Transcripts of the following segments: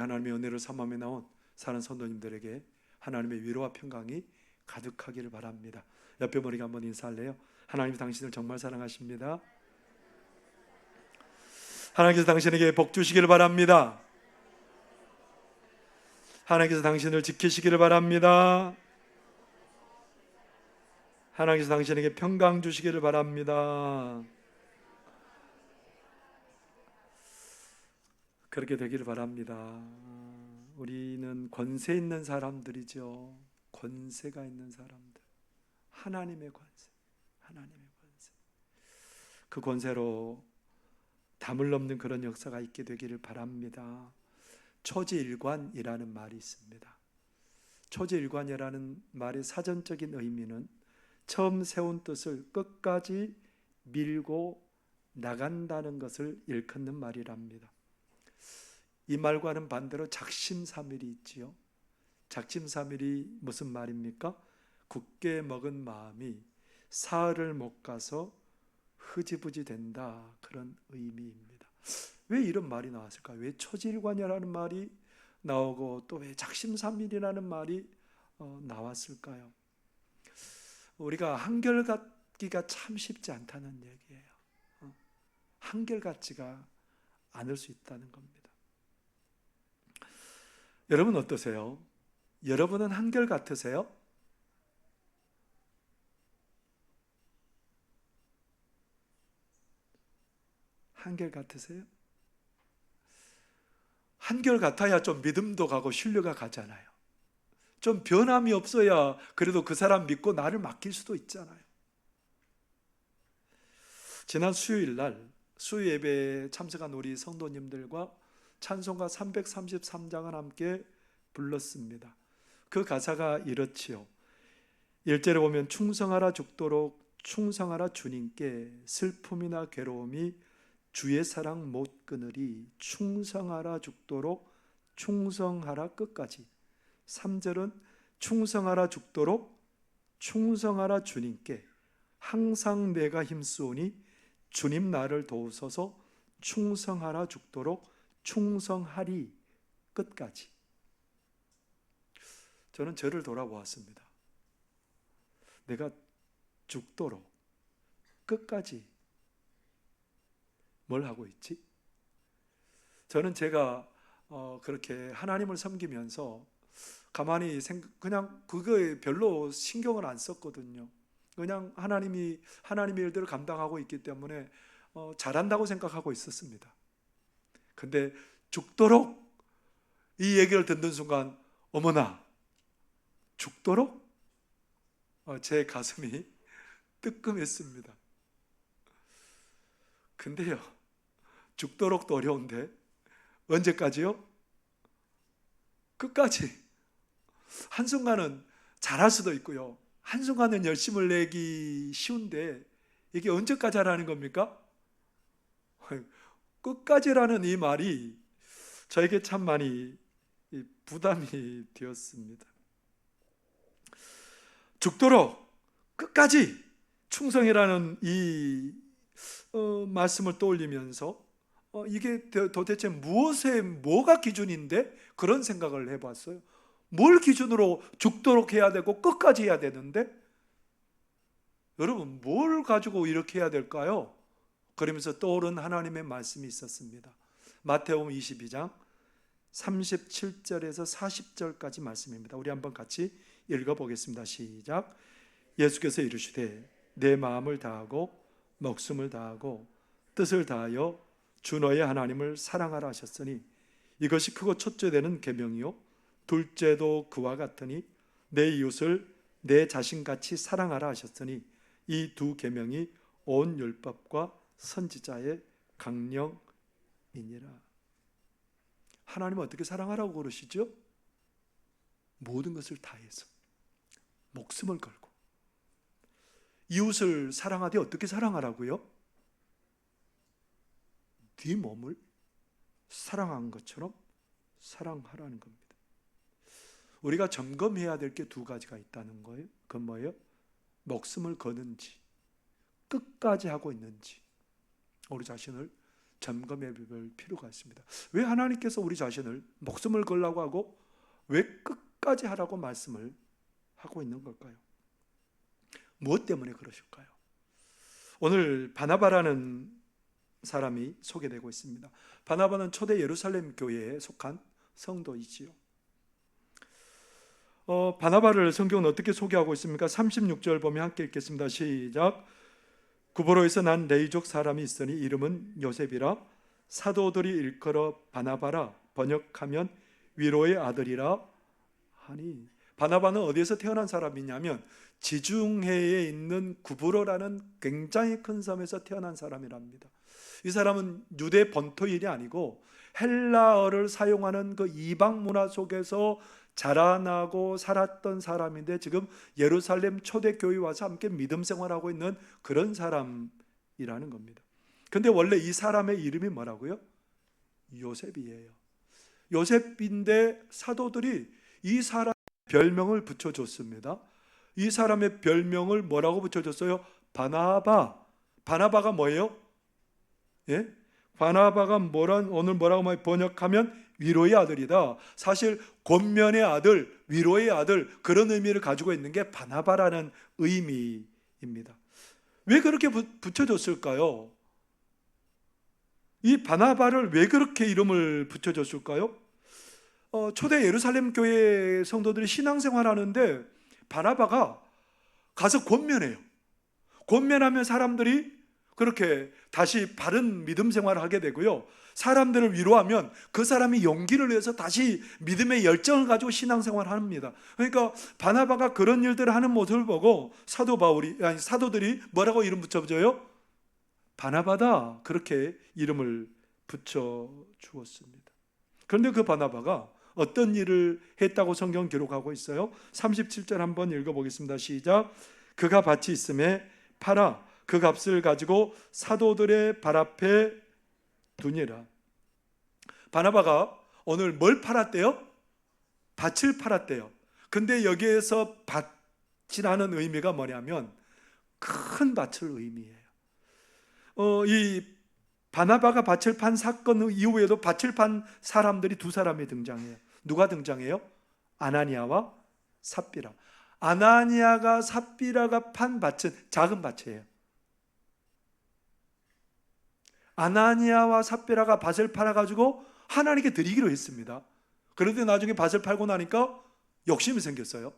하나님의 은혜를 삼함에 나온 사는 성도님들에게 하나님의 위로와 평강이 가득하기를 바랍니다. 옆에 머리가 한번 인사할래요? 하나님 당신을 정말 사랑하십니다. 하나님께서 당신에게 복 주시기를 바랍니다. 하나님께서 당신을 지키시기를 바랍니다. 하나님께서 당신에게 평강 주시기를 바랍니다. 그렇게 되기를 바랍니다. 우리는 권세 있는 사람들이죠. 권세가 있는 사람들. 하나님의 권세. 하나님의 권세. 그 권세로 담을 넘는 그런 역사가 있게 되기를 바랍니다. 초지일관이라는 말이 있습니다. 초지일관이라는 말의 사전적인 의미는 처음 세운 뜻을 끝까지 밀고 나간다는 것을 일컫는 말이랍니다. 이 말과는 반대로 작심삼일이 있지요. 작심삼일이 무슨 말입니까? 굳게 먹은 마음이 사흘을 못 가서 흐지부지 된다, 그런 의미입니다. 왜 이런 말이 나왔을까요? 왜 초지일관이라는 말이 나오고 또 왜 작심삼일이라는 말이 나왔을까요? 우리가 한결같기가 참 쉽지 않다는 얘기예요. 한결같지가 않을 수 있다는 겁니다. 여러분 어떠세요? 여러분은 한결같으세요? 한결같으세요? 한결같아야 좀 믿음도 가고 신뢰가 가잖아요. 좀 변함이 없어야 그래도 그 사람 믿고 나를 맡길 수도 있잖아요. 지난 수요일 날 수요 예배에 참석한 우리 성도님들과 찬송가 333장을 함께 불렀습니다. 그 가사가 이렇지요. 1절에 보면 충성하라 죽도록 충성하라 주님께 슬픔이나 괴로움이 주의 사랑 못 끊으리 충성하라 죽도록 충성하라 끝까지. 3절은 충성하라 죽도록 충성하라 주님께 항상 내가 힘쓰오니 주님 나를 도우소서 충성하라 죽도록 충성하리 끝까지. 저는 저를 돌아보았습니다. 내가 죽도록 끝까지 뭘 하고 있지? 저는 제가 그렇게 하나님을 섬기면서 가만히 그냥 그거에 별로 신경을 안 썼거든요. 그냥 하나님의 일들을 감당하고 있기 때문에 잘한다고 생각하고 있었습니다. 근데 죽도록 이 얘기를 듣는 순간 어머나, 죽도록? 제 가슴이 뜨끔했습니다. 근데요, 죽도록도 어려운데 언제까지요? 끝까지. 한순간은 잘할 수도 있고요, 한순간은 열심을 내기 쉬운데 이게 언제까지 하라는 겁니까? 끝까지라는 이 말이 저에게 참 많이 부담이 되었습니다. 죽도록 끝까지 충성이라는 이 말씀을 떠올리면서 이게 도대체 뭐가 기준인데? 그런 생각을 해봤어요. 뭘 기준으로 죽도록 해야 되고 끝까지 해야 되는데? 여러분 뭘 가지고 이렇게 해야 될까요? 그러면서 떠오른 하나님의 말씀이 있었습니다. 마태복음 22장 37절에서 40절까지 말씀입니다. 우리 한번 같이 읽어보겠습니다. 시작. 예수께서 이르시되 내 마음을 다하고 목숨을 다하고 뜻을 다하여 주 너의 하나님을 사랑하라 하셨으니 이것이 크고 첫째 되는 계명이요 둘째도 그와 같으니 내 이웃을 내 자신같이 사랑하라 하셨으니 이 두 계명이 온 율법과 선지자의 강령이니라. 하나님은 어떻게 사랑하라고 그러시죠? 모든 것을 다해서 목숨을 걸고. 이웃을 사랑하되 어떻게 사랑하라고요? 네 몸을 사랑한 것처럼 사랑하라는 겁니다. 우리가 점검해야 될 게 두 가지가 있다는 거예요. 그건 뭐예요? 목숨을 거는지 끝까지 하고 있는지 우리 자신을 점검해 볼 필요가 있습니다. 왜 하나님께서 우리 자신을 목숨을 걸라고 하고 왜 끝까지 하라고 말씀을 하고 있는 걸까요? 무엇 때문에 그러실까요? 오늘 바나바라는 사람이 소개되고 있습니다. 바나바는 초대 예루살렘 교회에 속한 성도이지요. 바나바를 성경은 어떻게 소개하고 있습니까? 36절 보면 함께 읽겠습니다. 시작. 구브로에서 난 레이족 사람이 있으니 이름은 요셉이라 사도들이 일컬어 바나바라 번역하면 위로의 아들이라 하니. 바나바는 어디에서 태어난 사람이냐면 지중해에 있는 구브로라는 굉장히 큰 섬에서 태어난 사람이랍니다. 이 사람은 유대 본토인이 아니고 헬라어를 사용하는 그 이방 문화 속에서 자라나고 살았던 사람인데 지금 예루살렘 초대교회 와서 함께 믿음 생활하고 있는 그런 사람이라는 겁니다. 근데 원래 이 사람의 이름이 뭐라고요? 요셉이에요. 요셉인데 사도들이 이 사람의 별명을 붙여줬습니다. 이 사람의 별명을 뭐라고 붙여줬어요? 바나바. 바나바가 뭐예요? 예? 바나바가 오늘 뭐라고 번역하면 위로의 아들이다. 사실 권면의 아들, 위로의 아들, 그런 의미를 가지고 있는 게 바나바라는 의미입니다. 왜 그렇게 붙여줬을까요? 이 바나바를 왜 그렇게 이름을 붙여줬을까요? 초대 예루살렘 교회 성도들이 신앙생활하는데 바나바가 가서 권면해요. 권면하면 사람들이 그렇게 다시 바른 믿음 생활을 하게 되고요, 사람들을 위로하면 그 사람이 용기를 내서 다시 믿음의 열정을 가지고 신앙생활을 합니다. 그러니까 바나바가 그런 일들을 하는 모습을 보고 사도들이 뭐라고 이름 붙여줘요? 바나바다, 그렇게 이름을 붙여주었습니다. 그런데 그 바나바가 어떤 일을 했다고 성경 기록하고 있어요? 37절 한번 읽어보겠습니다. 시작. 그가 밭이 있음에 팔아 그 값을 가지고 사도들의 발 앞에 두니라. 바나바가 오늘 뭘 팔았대요? 밭을 팔았대요. 근데 여기에서 밭이라는 의미가 뭐냐면 큰 밭을 의미해요. 이 바나바가 밭을 판 사건 이후에도 밭을 판 사람들이 두 사람이 등장해요. 누가 등장해요? 아나니아와 삽비라. 아나니아가 삽비라가 판 밭은 작은 밭이에요. 아나니아와 삽비라가 밭을 팔아가지고 하나님께 드리기로 했습니다. 그런데 나중에 밭을 팔고 나니까 욕심이 생겼어요.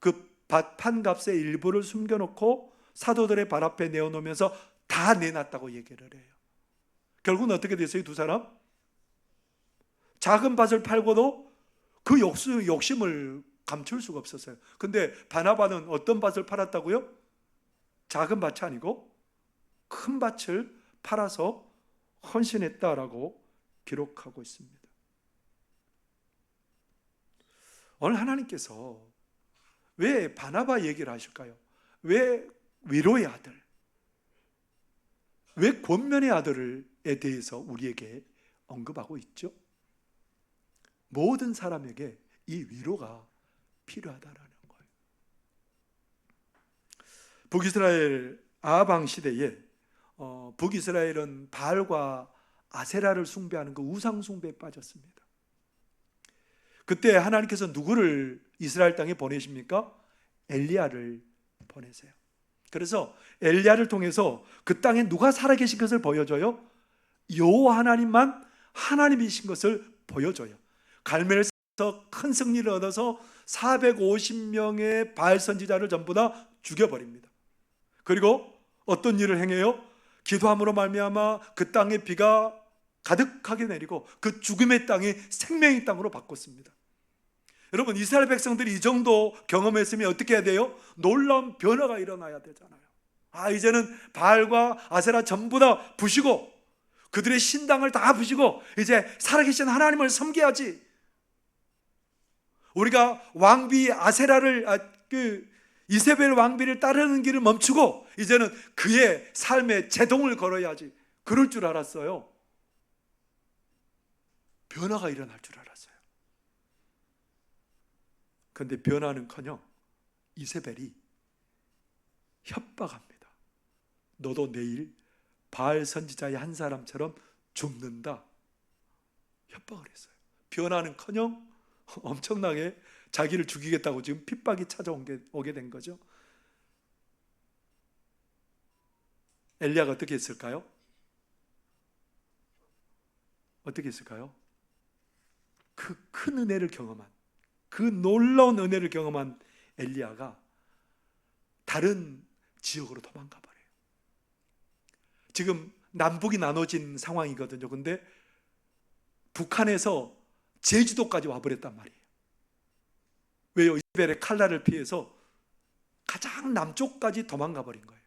그 밭 판 값의 일부를 숨겨놓고 사도들의 발 앞에 내어놓으면서 다 내놨다고 얘기를 해요. 결국은 어떻게 됐어요? 두 사람? 작은 밭을 팔고도 그 욕심을 감출 수가 없었어요. 근데 바나바는 어떤 밭을 팔았다고요? 작은 밭이 아니고 큰 밭을 팔아서 헌신했다라고 기록하고 있습니다. 오늘 하나님께서 왜 바나바 얘기를 하실까요? 왜 위로의 아들, 왜 권면의 아들에 대해서 우리에게 언급하고 있죠? 모든 사람에게 이 위로가 필요하다라는 거예요. 북이스라엘 아방 시대에 북이스라엘은 바알과 아세라를 숭배하는 그 우상 숭배에 빠졌습니다. 그때 하나님께서 누구를 이스라엘 땅에 보내십니까? 엘리야를 보내세요. 그래서 엘리야를 통해서 그 땅에 누가 살아계신 것을 보여줘요? 여호와 하나님만 하나님이신 것을 보여줘요. 갈멜에서 큰 승리를 얻어서 450명의 바알 선지자를 전부 다 죽여버립니다. 그리고 어떤 일을 행해요? 기도함으로 말미암아 그 땅에 비가 가득하게 내리고 그 죽음의 땅이 생명의 땅으로 바꿨습니다. 여러분, 이스라엘 백성들이 이 정도 경험했으면 어떻게 해야 돼요? 놀라운 변화가 일어나야 되잖아요. 이제는 바알과 아세라 전부 다 부시고 그들의 신당을 다 부시고 이제 살아계신 하나님을 섬겨야지. 우리가 왕비 아세라를 이세벨 왕비를 따르는 길을 멈추고 이제는 그의 삶의 제동을 걸어야지. 그럴 줄 알았어요. 변화가 일어날 줄 알았어요. 그런데 변화는커녕 이세벨이 협박합니다. 너도 내일 바알 선지자의 한 사람처럼 죽는다 협박을 했어요. 변화는커녕 엄청나게 자기를 죽이겠다고 지금 핍박이 찾아오게 된 거죠. 엘리야가 어떻게 했을까요? 어떻게 했을까요? 그 큰 은혜를 경험한, 그 놀라운 은혜를 경험한 엘리야가 다른 지역으로 도망가 버려요. 지금 남북이 나눠진 상황이거든요. 근데 북한에서 제주도까지 와버렸단 말이에요. 왜요? 이스라엘의 칼날을 피해서 가장 남쪽까지 도망가 버린 거예요.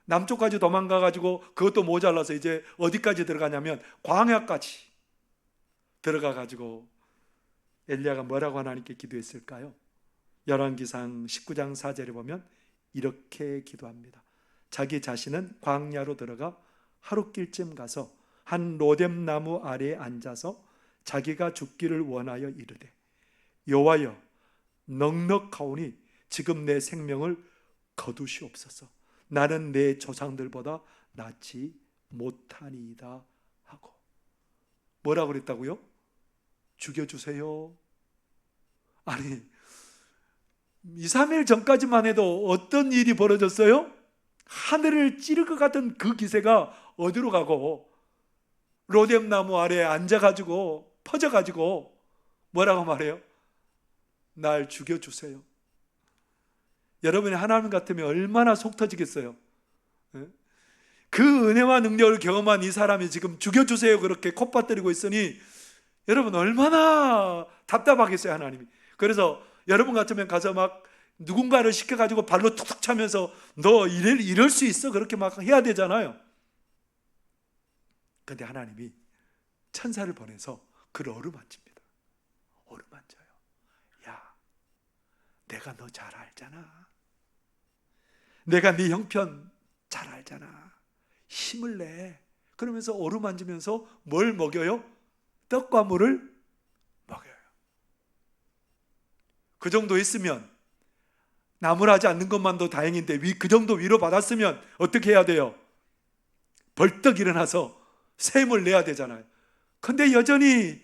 남쪽까지 도망가 가지고 그것도 모자라서 이제 어디까지 들어가냐면 광야까지 들어가 가지고 엘리야가 뭐라고 하나님께 기도했을까요? 열왕기상 19장 4절에 보면 이렇게 기도합니다. 자기 자신은 광야로 들어가 하룻길쯤 가서 한 로뎀나무 아래에 앉아서 자기가 죽기를 원하여 이르되 여호와여 넉넉하오니 지금 내 생명을 거두시옵소서. 나는 내 조상들보다 낫지 못하니이다 하고. 뭐라고 그랬다고요? 죽여주세요. 아니 2, 3일 전까지만 해도 어떤 일이 벌어졌어요? 하늘을 찌를 것 같은 그 기세가 어디로 가고 로뎀나무 아래에 앉아가지고 퍼져가지고 뭐라고 말해요? 날 죽여주세요. 여러분이 하나님 같으면 얼마나 속 터지겠어요? 그 은혜와 능력을 경험한 이 사람이 지금 죽여주세요 그렇게 콧받들이고 있으니 여러분 얼마나 답답하겠어요 하나님이. 그래서 여러분 같으면 가서 막 누군가를 시켜가지고 발로 툭툭 차면서 너 이럴 수 있어? 그렇게 막 해야 되잖아요. 그런데 하나님이 천사를 보내서 그를 어루만집니다. 어루만져요. 야, 내가 너 잘 알잖아. 내가 네 형편 잘 알잖아. 힘을 내. 그러면서 어루만지면서 뭘 먹여요? 떡과 물을 먹여요. 그 정도 했으면 나무라지 않는 것만도 다행인데 그 정도 위로받았으면 어떻게 해야 돼요? 벌떡 일어나서 샘을 내야 되잖아요. 근데 여전히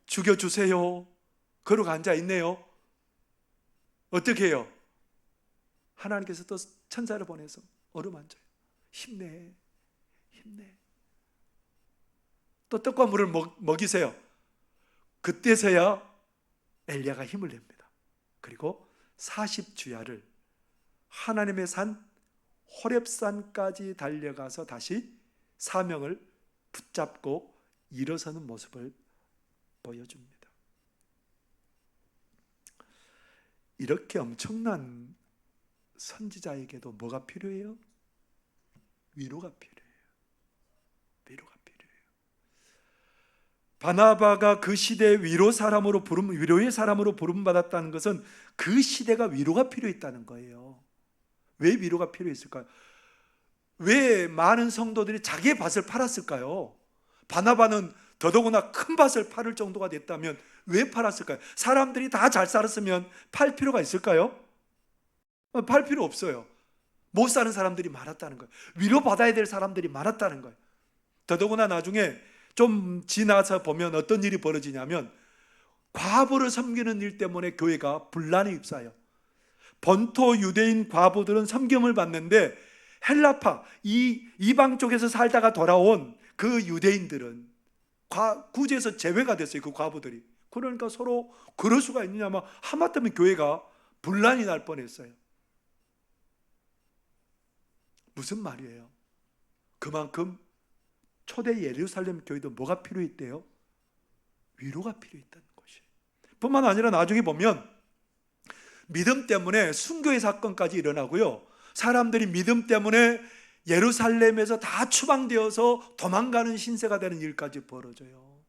죽여주세요 그러고 앉아있네요. 어떻게 해요? 하나님께서 또 천사를 보내서 어루만져요. 힘내. 또 떡과 물을 먹이세요. 그때서야 엘리야가 힘을 냅니다. 그리고 40주야를 하나님의 산 호렙산까지 달려가서 다시 사명을 붙잡고 일어서는 모습을 보여줍니다. 이렇게 엄청난 선지자에게도 뭐가 필요해요? 위로가 필요해요. 바나바가 그 시대의 위로의 사람으로 부름받았다는 것은 그 시대가 위로가 필요했다는 거예요. 왜 위로가 필요했을까요? 왜 많은 성도들이 자기의 밭을 팔았을까요? 바나바는 더더구나 큰 밭을 팔을 정도가 됐다면 왜 팔았을까요? 사람들이 다 잘 살았으면 팔 필요가 있을까요? 팔 필요 없어요. 못 사는 사람들이 많았다는 거예요. 위로받아야 될 사람들이 많았다는 거예요. 더더구나 나중에 좀 지나서 보면 어떤 일이 벌어지냐면 과부를 섬기는 일 때문에 교회가 분란이 휩싸요. 본토 유대인 과부들은 섬김을 받는데 헬라파, 이방 쪽에서 살다가 돌아온 그 유대인들은 구제에서 제외가 됐어요. 그 과부들이. 그러니까 서로 그럴 수가 있느냐면 하마터면 교회가 분란이 날 뻔했어요. 무슨 말이에요? 그만큼 초대 예루살렘 교회도 뭐가 필요했대요? 위로가 필요했다는 것이. 뿐만 아니라 나중에 보면 믿음 때문에 순교의 사건까지 일어나고요. 사람들이 믿음 때문에 예루살렘에서 다 추방되어서 도망가는 신세가 되는 일까지 벌어져요.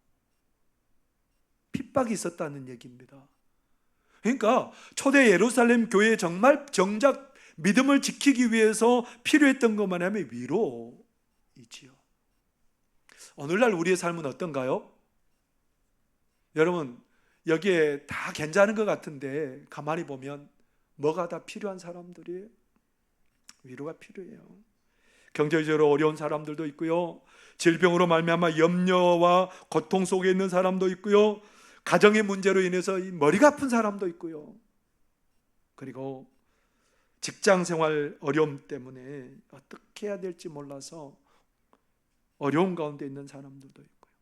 핍박이 있었다는 얘기입니다. 그러니까 초대 예루살렘 교회에 정말 정작 믿음을 지키기 위해서 필요했던 것만 하면 위로이지요. 오늘날 우리의 삶은 어떤가요? 여러분 여기에 다 괜찮은 것 같은데 가만히 보면 뭐가 다 필요한 사람들이에요? 위로가 필요해요. 경제적으로 어려운 사람들도 있고요, 질병으로 말미암아 염려와 고통 속에 있는 사람도 있고요, 가정의 문제로 인해서 머리가 아픈 사람도 있고요, 그리고 직장 생활 어려움 때문에 어떻게 해야 될지 몰라서 어려운 가운데 있는 사람들도 있고요,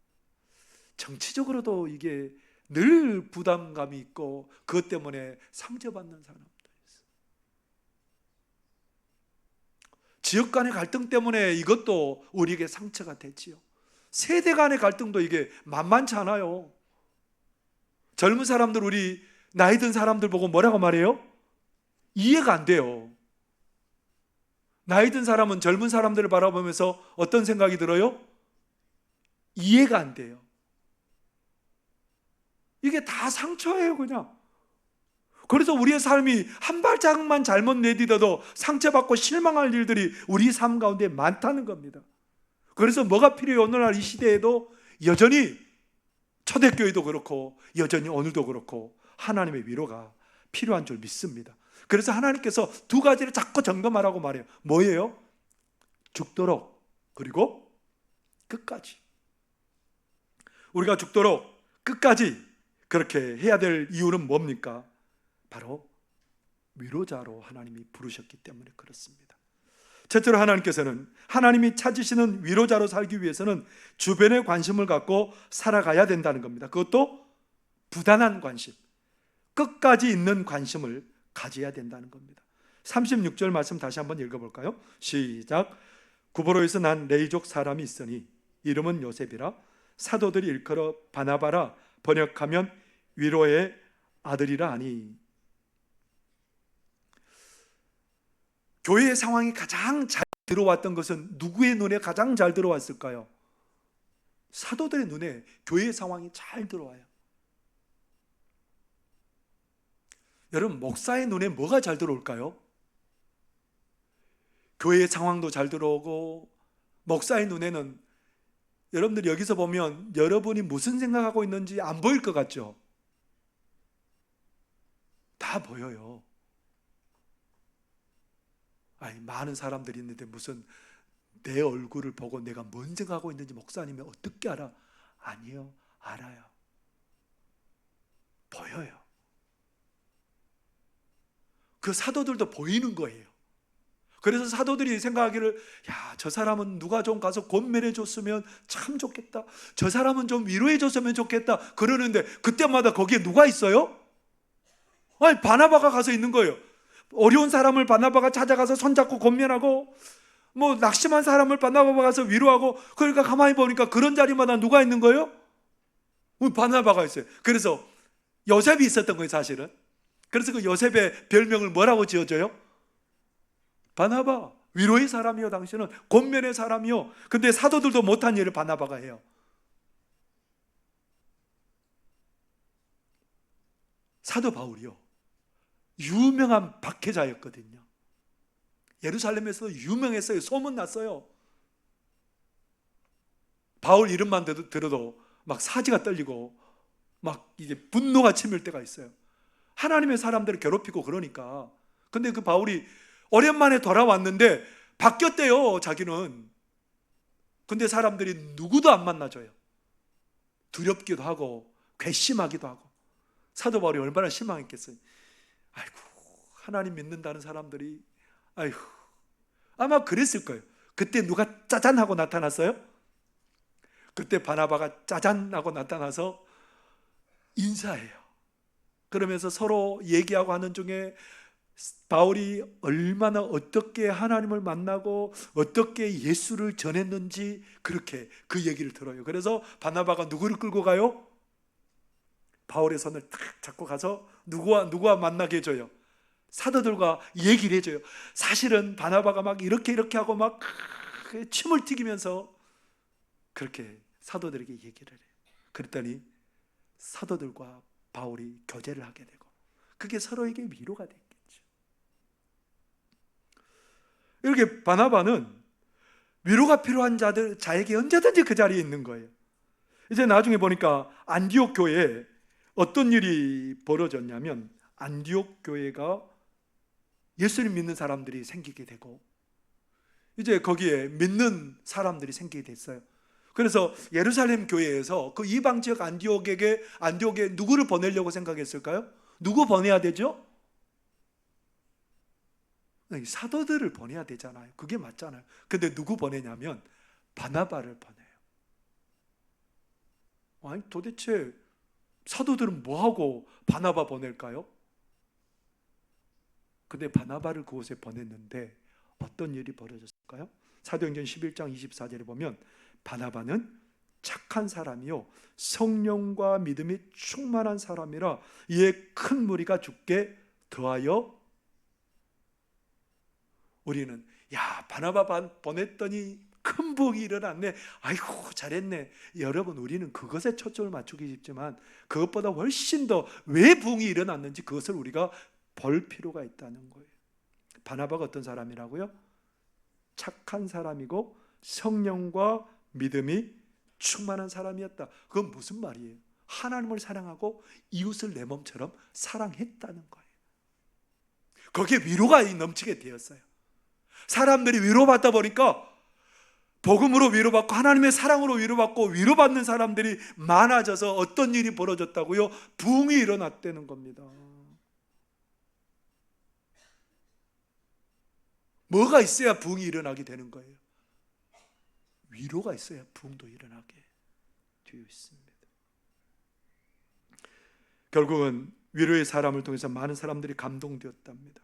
정치적으로도 이게 늘 부담감이 있고 그것 때문에 상처받는 사람도 있어요. 지역 간의 갈등 때문에 이것도 우리에게 상처가 됐지요. 세대 간의 갈등도 이게 만만치 않아요. 젊은 사람들, 우리 나이 든 사람들 보고 뭐라고 말해요? 이해가 안 돼요. 나이 든 사람은 젊은 사람들을 바라보면서 어떤 생각이 들어요? 이해가 안 돼요. 이게 다 상처예요, 그냥. 그래서 우리의 삶이 한 발짝만 잘못 내디뎌도 상처받고 실망할 일들이 우리 삶 가운데 많다는 겁니다. 그래서 뭐가 필요해요? 오늘날 이 시대에도 여전히, 초대교회도 그렇고 여전히 오늘도 그렇고 하나님의 위로가 필요한 줄 믿습니다. 그래서 하나님께서 두 가지를 자꾸 점검하라고 말해요. 뭐예요? 죽도록, 그리고 끝까지. 우리가 죽도록 끝까지 그렇게 해야 될 이유는 뭡니까? 바로 위로자로 하나님이 부르셨기 때문에 그렇습니다. 첫째로 하나님께서는 하나님이 찾으시는 위로자로 살기 위해서는 주변에 관심을 갖고 살아가야 된다는 겁니다. 그것도 부단한 관심, 끝까지 있는 관심을 가져야 된다는 겁니다. 36절 말씀 다시 한번 읽어볼까요? 시작. 구브로에서 난 레이족 사람이 있으니 이름은 요셉이라 사도들이 일컬어 바나바라, 번역하면 위로의 아들이라 하니. 교회의 상황이 가장 잘 들어왔던 것은 누구의 눈에 가장 잘 들어왔을까요? 사도들의 눈에 교회의 상황이 잘 들어와요. 여러분, 목사의 눈에 뭐가 잘 들어올까요? 교회의 상황도 잘 들어오고, 목사의 눈에는 여러분들이 여기서 보면 여러분이 무슨 생각하고 있는지 안 보일 것 같죠? 다 보여요. 아니, 많은 사람들이 있는데 무슨 내 얼굴을 보고 내가 뭔 생각하고 있는지 목사님이 어떻게 알아? 아니요, 알아요. 보여요. 그 사도들도 보이는 거예요. 그래서 사도들이 생각하기를, 야, 저 사람은 누가 좀 가서 권면해 줬으면 참 좋겠다, 저 사람은 좀 위로해 줬으면 좋겠다 그러는데 그때마다 거기에 누가 있어요? 아니, 바나바가 가서 있는 거예요. 어려운 사람을 바나바가 찾아가서 손잡고 권면하고, 뭐 낙심한 사람을 바나바가 가서 위로하고. 그러니까 가만히 보니까 그런 자리마다 누가 있는 거예요? 바나바가 있어요. 그래서 요셉이 있었던 거예요, 사실은. 그래서 그 요셉의 별명을 뭐라고 지어줘요? 바나바, 위로의 사람이요, 당신은 권면의 사람이요. 근데 사도들도 못한 일을 바나바가 해요. 사도 바울이요, 유명한 박해자였거든요. 예루살렘에서 유명했어요. 소문났어요. 바울 이름만 들어도 막 사지가 떨리고 막 이제 분노가 치밀 때가 있어요. 하나님의 사람들을 괴롭히고 그러니까. 근데 그 바울이 오랜만에 돌아왔는데 바뀌었대요, 자기는. 근데 사람들이 누구도 안 만나줘요. 두렵기도 하고 괘씸하기도 하고. 사도 바울이 얼마나 실망했겠어요. 아이고, 하나님 믿는다는 사람들이, 아이고, 아마 그랬을 거예요. 그때 누가 짜잔 하고 나타났어요? 그때 바나바가 짜잔 하고 나타나서 인사해요. 그러면서 서로 얘기하고 하는 중에 바울이 얼마나 어떻게 하나님을 만나고 어떻게 예수를 전했는지 그렇게 그 얘기를 들어요. 그래서 바나바가 누구를 끌고 가요? 바울의 손을 탁 잡고 가서 누구와 만나게 해줘요? 사도들과 얘기를 해줘요. 사실은 바나바가 막 이렇게 하고 막 침을 튀기면서 그렇게 사도들에게 얘기를 해요. 그랬더니 사도들과 바울이 교제를 하게 되고, 그게 서로에게 위로가 됐겠죠. 이렇게 바나바는 위로가 필요한 자에게 언제든지 그 자리에 있는 거예요. 이제 나중에 보니까 안디옥 교회에 어떤 일이 벌어졌냐면, 안디옥 교회가 예수님 믿는 사람들이 생기게 되고, 이제 거기에 믿는 사람들이 생기게 됐어요. 그래서 예루살렘 교회에서 그 이방 지역 안디옥에 누구를 보내려고 생각했을까요? 누구 보내야 되죠? 사도들을 보내야 되잖아요. 그게 맞잖아요. 근데 누구 보내냐면 바나바를 보내요. 아니 도대체 사도들은 뭐하고 바나바 보낼까요? 근데 바나바를 그곳에 보냈는데 어떤 일이 벌어졌을까요? 사도행전 11장 24절에 보면 바나바는 착한 사람이요 성령과 믿음이 충만한 사람이라 이에 큰 무리가 죽게 더하여 우리는 야 바나바 보냈더니 큰 복이 일어났네. 아이고 잘했네. 여러분 우리는 그것에 초점을 맞추기 쉽지만 그것보다 훨씬 더 왜 부흥이 일어났는지 그것을 우리가 볼 필요가 있다는 거예요. 바나바가 어떤 사람이라고요? 착한 사람이고 성령과 믿음이 충만한 사람이었다. 그건 무슨 말이에요? 하나님을 사랑하고 이웃을 내 몸처럼 사랑했다는 거예요. 거기에 위로가 넘치게 되었어요. 사람들이 위로받다 보니까 복음으로 위로받고 하나님의 사랑으로 위로받고 위로받는 사람들이 많아져서 어떤 일이 벌어졌다고요? 부흥이 일어났다는 겁니다. 뭐가 있어야 부흥이 일어나게 되는 거예요? 위로가 있어야 부흥도 일어나게 되어 있습니다. 결국은 위로의 사람을 통해서 많은 사람들이 감동되었답니다.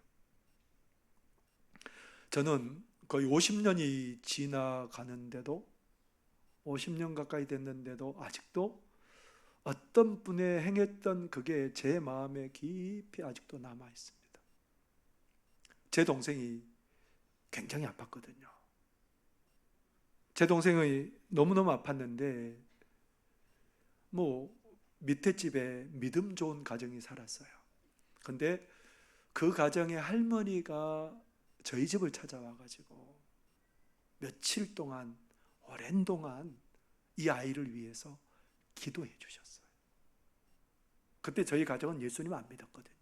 저는 거의 50년이 지나가는데도 50년 가까이 됐는데도 아직도 어떤 분의 행했던 그게 제 마음에 깊이 아직도 남아 있습니다. 제 동생이 굉장히 아팠거든요. 제 동생이 너무너무 아팠는데 밑에 집에 믿음 좋은 가정이 살았어요. 근데 그 가정의 할머니가 저희 집을 찾아와가지고 며칠 동안 오랜 동안 이 아이를 위해서 기도해 주셨어요. 그때 저희 가정은 예수님 안 믿었거든요.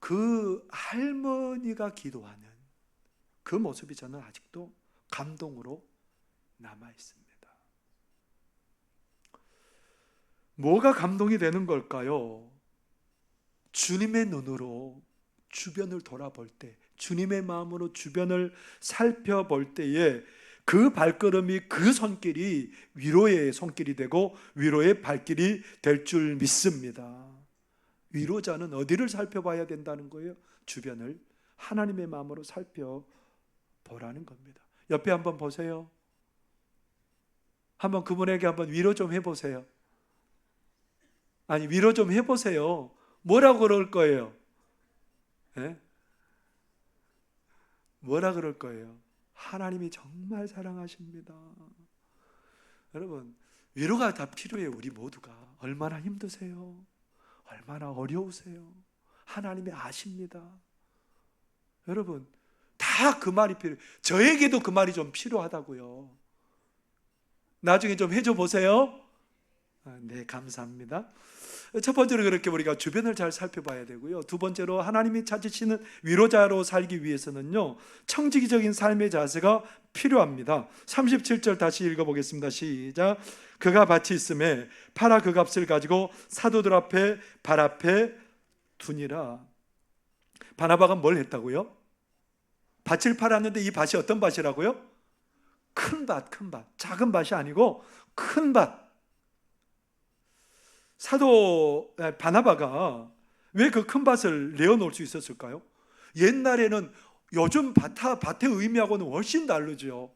그 할머니가 기도하는 그 모습이 저는 아직도 감동으로 남아 있습니다. 뭐가 감동이 되는 걸까요? 주님의 눈으로 주변을 돌아볼 때, 주님의 마음으로 주변을 살펴볼 때에 그 발걸음이, 그 손길이 위로의 손길이 되고 위로의 발길이 될 줄 믿습니다. 위로자는 어디를 살펴봐야 된다는 거예요? 주변을 하나님의 마음으로 살펴보라는 겁니다. 옆에 한번 보세요. 한번 그분에게 한번 위로 좀 해보세요. 아니 위로 좀 해보세요. 뭐라고 그럴 거예요? 네? 뭐라 그럴 거예요? 하나님이 정말 사랑하십니다. 여러분 위로가 다 필요해요. 우리 모두가. 얼마나 힘드세요? 얼마나 어려우세요? 하나님이 아십니다. 여러분 다 그 말이 필요해요. 저에게도 그 말이 좀 필요하다고요. 나중에 좀 해줘 보세요. 네, 감사합니다. 첫 번째로 그렇게 우리가 주변을 잘 살펴봐야 되고요. 두 번째로 하나님이 찾으시는 위로자로 살기 위해서는요, 청지기적인 삶의 자세가 필요합니다. 37절 다시 읽어보겠습니다. 시작. 그가 밭이 있음에 팔아 그 값을 가지고 사도들 앞에 발 앞에 두니라. 바나바가 뭘 했다고요? 밭을 팔았는데 이 밭이 어떤 밭이라고요? 큰 밭, 큰 밭. 작은 밭이 아니고 큰 밭. 사도 바나바가 왜 그 큰 밭을 내어놓을 수 있었을까요? 옛날에는 요즘 밭의 의미하고는 훨씬 다르죠.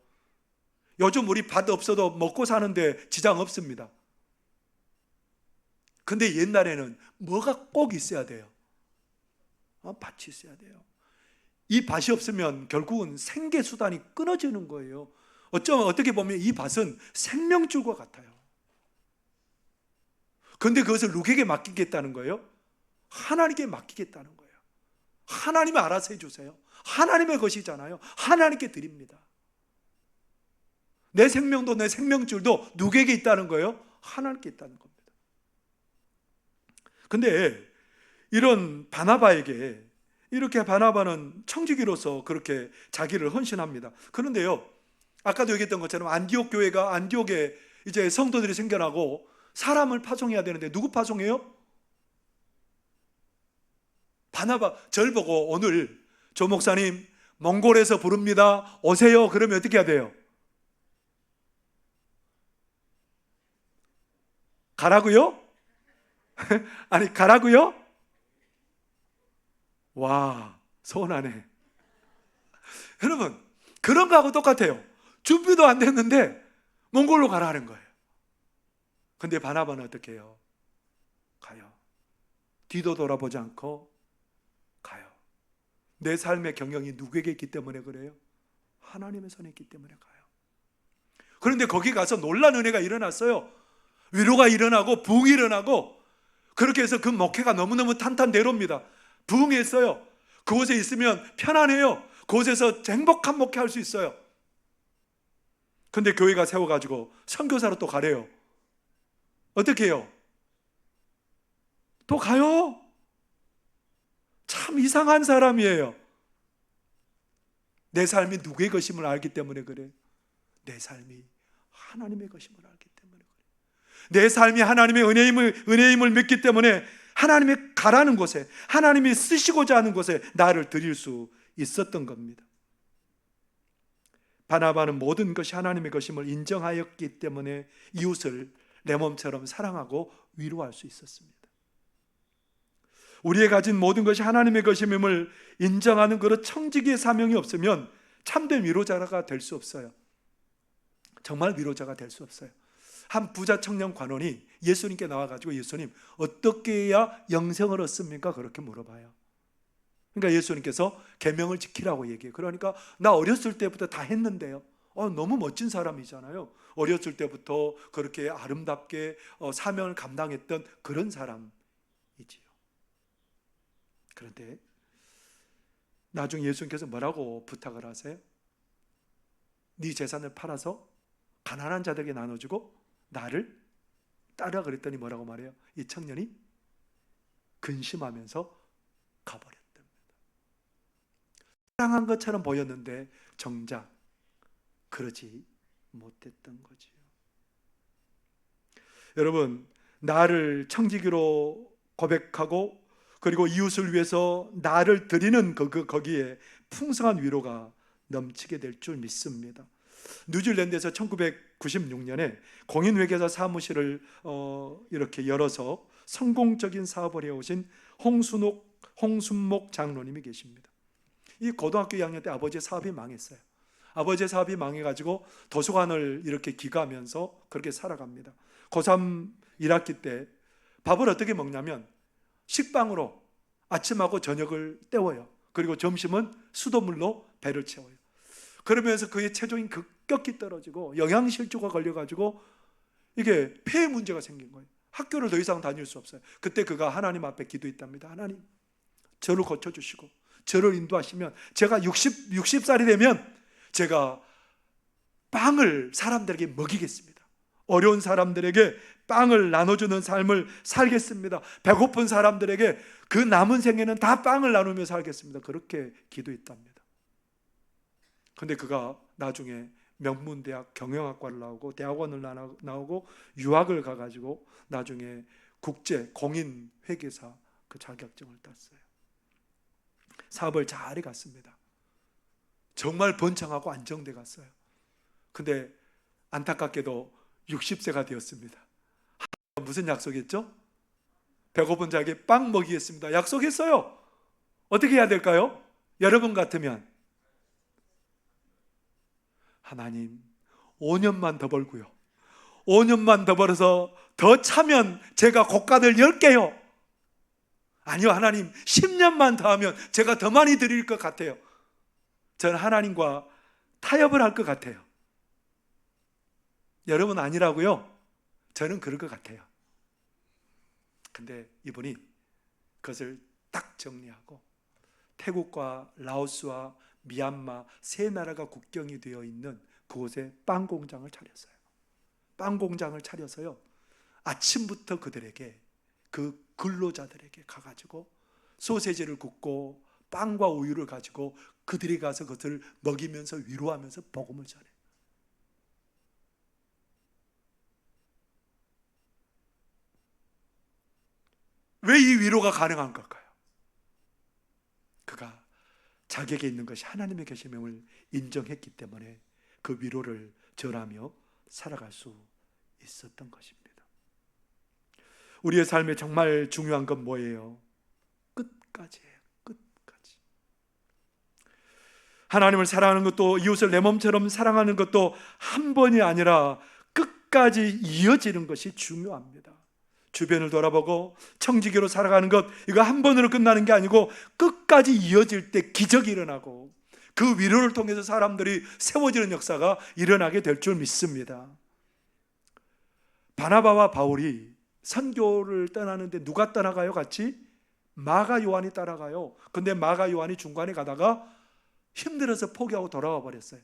요즘 우리 밭 없어도 먹고 사는데 지장 없습니다. 근데 옛날에는 뭐가 꼭 있어야 돼요? 밭이 있어야 돼요. 이 밭이 없으면 결국은 생계수단이 끊어지는 거예요. 어떻게 보면 이 밭은 생명줄과 같아요. 그런데 그것을 누구에게 맡기겠다는 거예요? 하나님께 맡기겠다는 거예요. 하나님이 알아서 해주세요. 하나님의 것이잖아요. 하나님께 드립니다. 내 생명도 내 생명줄도 누구에게 있다는 거예요? 하나님께 있다는 겁니다. 근데 이런 바나바에게 이렇게 바나바는 청지기로서 그렇게 자기를 헌신합니다. 그런데요, 아까도 얘기했던 것처럼 안디옥 교회가 안디옥에 이제 성도들이 생겨나고 사람을 파송해야 되는데 누구 파송해요? 바나바. 절 보고 오늘 조 목사님 몽골에서 부릅니다, 오세요. 그러면 어떻게 해야 돼요? 가라고요? 아니, 가라고요? 와, 서운하네. 여러분, 그런 거하고 똑같아요. 준비도 안 됐는데 몽골로 가라는 거예요. 근데 바나바는 어떻게 해요? 가요. 뒤도 돌아보지 않고 가요. 내 삶의 경영이 누구에게 있기 때문에 그래요? 하나님의 손에 있기 때문에 가요. 그런데 거기 가서 놀란 은혜가 일어났어요. 위로가 일어나고 부흥이 일어나고, 그렇게 해서 그 목회가 너무너무 탄탄대로입니다. 부흥했어요. 그곳에 있으면 편안해요. 그곳에서 행복한 목회할 수 있어요. 근데 교회가 세워가지고 선교사로 또 가래요. 어떻게 해요? 또 가요? 참 이상한 사람이에요. 내 삶이 누구의 것임을 알기 때문에 그래요. 내 삶이 하나님의 것임을 알기 때문에 그래요. 내 삶이 하나님의 은혜임을 믿기 때문에 하나님이 가라는 곳에, 하나님이 쓰시고자 하는 곳에 나를 드릴 수 있었던 겁니다. 바나바는 모든 것이 하나님의 것임을 인정하였기 때문에 이웃을 내 몸처럼 사랑하고 위로할 수 있었습니다. 우리의 가진 모든 것이 하나님의 것임을 인정하는 그런 청지기의 사명이 없으면 참된 위로자가 될 수 없어요. 정말 위로자가 될 수 없어요. 한 부자 청년 관원이 예수님께 나와가지고, 예수님, 어떻게 해야 영생을 얻습니까? 그렇게 물어봐요. 그러니까 예수님께서 계명을 지키라고 얘기해요. 그러니까 나 어렸을 때부터 다 했는데요. 너무 멋진 사람이잖아요. 어렸을 때부터 그렇게 아름답게 사명을 감당했던 그런 사람이지요. 그런데 나중에 예수님께서 뭐라고 부탁을 하세요? 네 재산을 팔아서 가난한 자들에게 나눠주고 나를 따르라 그랬더니 뭐라고 말해요? 이 청년이 근심하면서 가버렸답니다. 사랑한 것처럼 보였는데 정작 그러지 못했던 거지요. 여러분, 나를 청지기로 고백하고 그리고 이웃을 위해서 나를 드리는 거기에 풍성한 위로가 넘치게 될 줄 믿습니다. 뉴질랜드에서 1996년에 공인회계사 사무실을 이렇게 열어서 성공적인 사업을 해오신 홍순목 장로님이 계십니다. 이 고등학교 2학년 때 아버지의 사업이 망했어요. 아버지의 사업이 망해가지고 도서관을 이렇게 기가하면서 그렇게 살아갑니다. 고3 1학기 때 밥을 어떻게 먹냐면 식빵으로 아침하고 저녁을 때워요. 그리고 점심은 수돗물로 배를 채워요. 그러면서 그의 체중이 급격히 떨어지고 영양실조가 걸려가지고 이게 폐에 문제가 생긴 거예요. 학교를 더 이상 다닐 수 없어요. 그때 그가 하나님 앞에 기도했답니다. 하나님, 저를 고쳐주시고 저를 인도하시면 제가 60살이 되면 제가 빵을 사람들에게 먹이겠습니다. 어려운 사람들에게 빵을 나눠주는 삶을 살겠습니다. 배고픈 사람들에게 그 남은 생에는 다 빵을 나누며 살겠습니다. 그렇게 기도했답니다. 근데 그가 나중에 명문대학 경영학과를 나오고 대학원을 나오고 유학을 가가지고 나중에 국제 공인회계사 그 자격증을 땄어요. 사업을 잘 해갔습니다. 정말 번창하고 안정돼 갔어요. 근데 안타깝게도 60세가 되었습니다. 무슨 약속했죠? 배고픈 자에게 빵 먹이겠습니다. 약속했어요. 어떻게 해야 될까요? 여러분 같으면 하나님 5년만 더 벌고요, 5년만 더 벌어서 더 차면 제가 곡간을 10개요. 아니요, 하나님 10년만 더 하면 제가 더 많이 드릴 것 같아요. 저는 하나님과 타협을 할 것 같아요. 여러분 아니라고요? 저는 그럴 것 같아요. 근데 이분이 그것을 딱 정리하고 태국과 라오스와 미얀마 세 나라가 국경이 되어 있는 그곳에 빵 공장을 차렸어요. 빵 공장을 차려서요, 아침부터 그들에게, 그 근로자들에게 가가지고 소세지를 굽고 빵과 우유를 가지고 그들이 가서 그것을 먹이면서 위로하면서 복음을 전해. 왜 이 위로가 가능한 걸까요? 그가 자기에게 있는 것이 하나님의 계심을 인정했기 때문에 그 위로를 전하며 살아갈 수 있었던 것입니다. 우리의 삶에 정말 중요한 건 뭐예요? 끝까지예요. 끝까지. 하나님을 사랑하는 것도, 이웃을 내 몸처럼 사랑하는 것도 한 번이 아니라 끝까지 이어지는 것이 중요합니다. 주변을 돌아보고 청지기로 살아가는 것, 이거 한 번으로 끝나는 게 아니고 끝까지 이어질 때 기적이 일어나고 그 위로를 통해서 사람들이 세워지는 역사가 일어나게 될 줄 믿습니다. 바나바와 바울이 선교를 떠나는데 누가 떠나가요? 같이? 마가 요한이 따라가요. 근데 마가 요한이 중간에 가다가 힘들어서 포기하고 돌아와 버렸어요.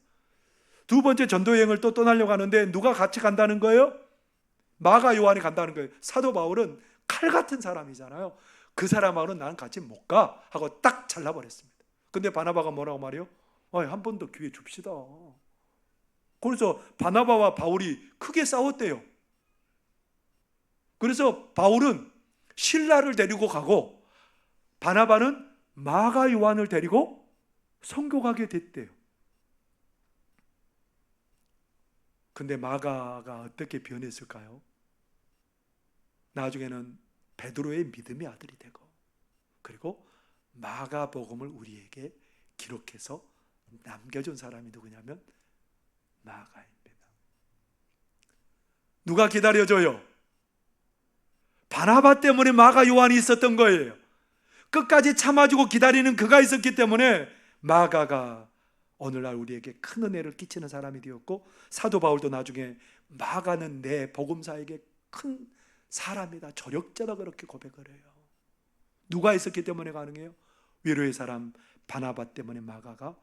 두 번째 전도여행을 또 떠나려고 하는데 누가 같이 간다는 거예요? 마가 요한이 간다는 거예요. 사도 바울은 칼 같은 사람이잖아요. 그 사람하고는 나는 같이 못 가 하고 딱 잘라버렸습니다. 근데 바나바가 뭐라고 말해요? 한 번 더 기회 줍시다. 그래서 바나바와 바울이 크게 싸웠대요. 그래서 바울은 실라를 데리고 가고 바나바는 마가 요한을 데리고 선교 가게 됐대요. 근데 마가가 어떻게 변했을까요? 나중에는 베드로의 믿음의 아들이 되고, 그리고 마가복음을 우리에게 기록해서 남겨준 사람이 누구냐면 마가입니다. 누가 기다려줘요? 바나바 때문에 마가 요한이 있었던 거예요. 끝까지 참아주고 기다리는 그가 있었기 때문에 마가가 오늘날 우리에게 큰 은혜를 끼치는 사람이 되었고, 사도 바울도 나중에 마가는 내 복음사에게 큰 사람이다, 조력자다, 그렇게 고백을 해요. 누가 있었기 때문에 가능해요? 위로의 사람 바나바 때문에 마가가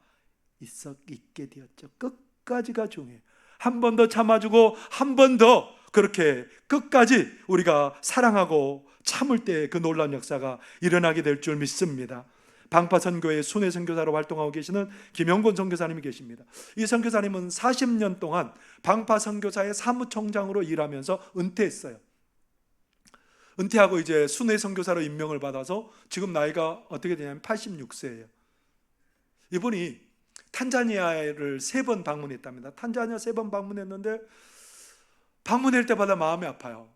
있게 되었죠. 끝까지가 중요해요. 한 번 더 참아주고 한 번 더 그렇게 끝까지 우리가 사랑하고 참을 때 그 놀라운 역사가 일어나게 될 줄 믿습니다. 방파선교회 순회 선교사로 활동하고 계시는 김영곤 선교사님이 계십니다. 이 선교사님은 40년 동안 방파선교사의 사무총장으로 일하면서 은퇴했어요. 은퇴하고 이제 순회 선교사로 임명을 받아서 지금 나이가 어떻게 되냐면 86세예요. 이분이 탄자니아를 3번 방문했답니다. 탄자니아 3번 방문했는데 방문할 때마다 마음이 아파요.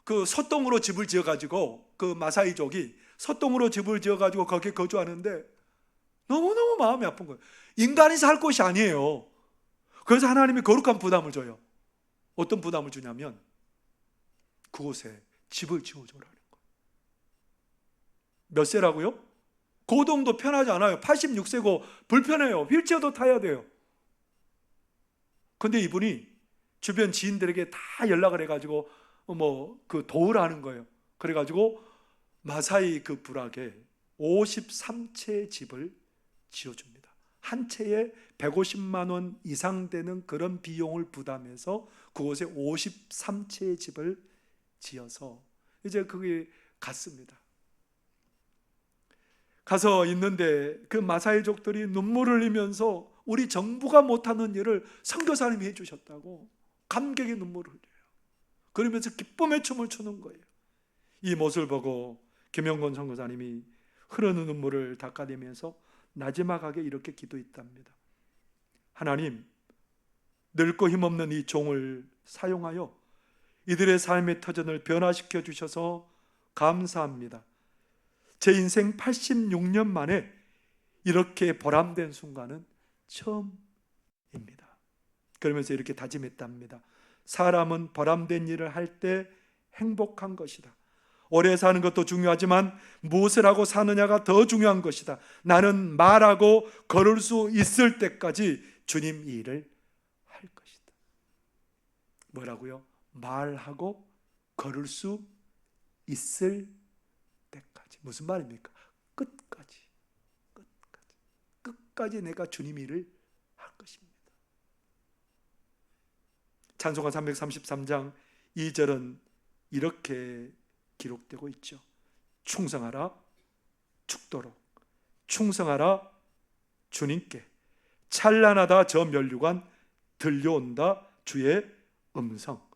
그 소똥으로 집을 지어가지고, 그 마사이족이 소똥으로 집을 지어가지고 거기에 거주하는데 너무너무 마음이 아픈 거예요. 인간이 살 곳이 아니에요. 그래서 하나님이 거룩한 부담을 줘요. 어떤 부담을 주냐면 그곳에 집을 지어줘라는 거예요. 몇 세라고요? 고동도 편하지 않아요. 86세고 불편해요. 휠체어도 타야 돼요. 근데 이분이 주변 지인들에게 다 연락을 해가지고 그 도우라는 거예요. 그래가지고 마사이 그 부락에 53채의 집을 지어줍니다. 한 채에 150만 원 이상 되는 그런 비용을 부담해서 그곳에 53채의 집을 지어서 이제 거기 갔습니다. 가서 있는데 그 마사이족들이 눈물을 흘리면서 우리 정부가 못하는 일을 선교사님이 해주셨다고 감격의 눈물을 흘려요. 그러면서 기쁨의 춤을 추는 거예요. 이 모습을 보고 김영곤 선교사님이 흐르는 눈물을 닦아내면서 나지막하게 이렇게 기도했답니다. 하나님, 늙고 힘없는 이 종을 사용하여 이들의 삶의 터전을 변화시켜 주셔서 감사합니다. 제 인생 86년 만에 이렇게 보람된 순간은 처음입니다. 그러면서 이렇게 다짐했답니다. 사람은 보람된 일을 할 때 행복한 것이다. 오래 사는 것도 중요하지만 무엇을 하고 사느냐가 더 중요한 것이다. 나는 말하고 걸을 수 있을 때까지 주님 이 일을 할 것이다. 뭐라고요? 말하고 걸을 수 있을 때까지. 무슨 말입니까? 끝까지 내가 주님 일을 할 것입니다. 찬송가 333장 2절은 이렇게 기록되고 있죠. 충성하라, 죽도록 충성하라 주님께. 찬란하다 저 면류관 들려온다 주의 음성.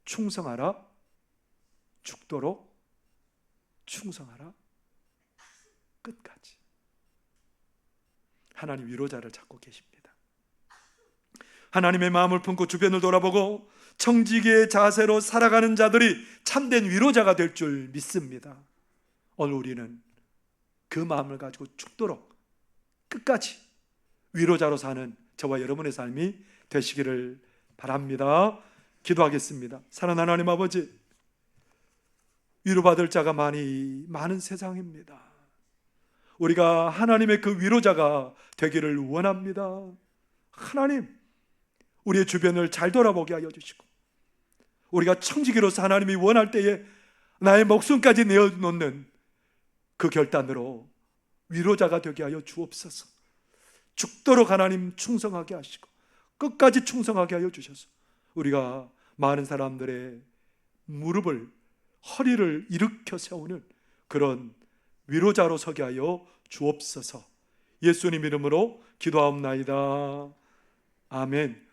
충성하라 죽도록 충성하라 끝까지. 하나님 위로자를 찾고 계십니다. 하나님의 마음을 품고 주변을 돌아보고 청지기의 자세로 살아가는 자들이 참된 위로자가 될 줄 믿습니다. 오늘 우리는 그 마음을 가지고 죽도록 끝까지 위로자로 사는 저와 여러분의 삶이 되시기를 바랍니다. 기도하겠습니다. 사랑하는 하나님 아버지, 위로받을 자가 많은 세상입니다. 우리가 하나님의 그 위로자가 되기를 원합니다. 하나님, 우리의 주변을 잘 돌아보게 하여 주시고, 우리가 청지기로서 하나님이 원할 때에 나의 목숨까지 내어놓는 그 결단으로 위로자가 되게 하여 주옵소서. 죽도록 하나님 충성하게 하시고 끝까지 충성하게 하여 주셔서 우리가 많은 사람들의 무릎을, 허리를 일으켜 세우는 그런 위로자로 서게 하여 주옵소서. 예수님 이름으로 기도하옵나이다. 아멘.